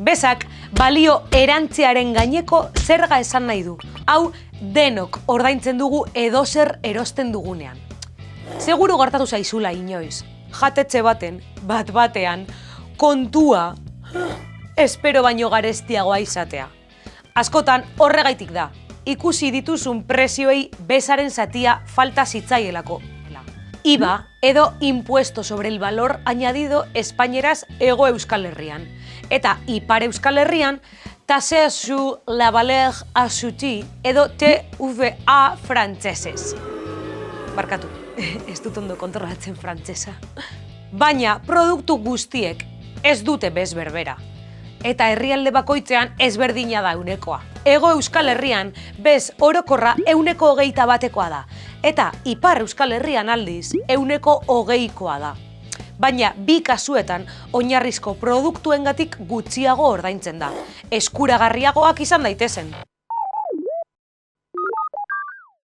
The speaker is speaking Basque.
Bezak balio erantziaren gaineko zerga esan nahi du. Hau denok ordaintzen dugu edozer erosten dugunean. Seguru gertatu zaizula inoiz. Jatetxe batean, kontua espero baino garestiagoa izatea. Askotan horregaitik da. Ikusi dituzun prezioei bezaren zatia falta zitzaielako. IVA edo impuesto sobre el valor añadido espainieraz Hego Euskal Herrian. Eta Ipar Euskal Herrian, taxe sur la valeur ajoutée edo TVA frantsesez. Barkatu, ez dut ondo kontrolatzen frantsesa. Baina produktu guztiek ez dute bez berbera. Eta herrialde bakoitzean ezberdina da eunekoa. Hego Euskal Herrian bez orokorra 121%koa da. Eta Ipar Euskal Herrian aldiz 120%koa da. Baina bi kasuetan oinarrizko produktuengatik gutxiago ordaintzen da. Eskuragarriagoak izan daitezen.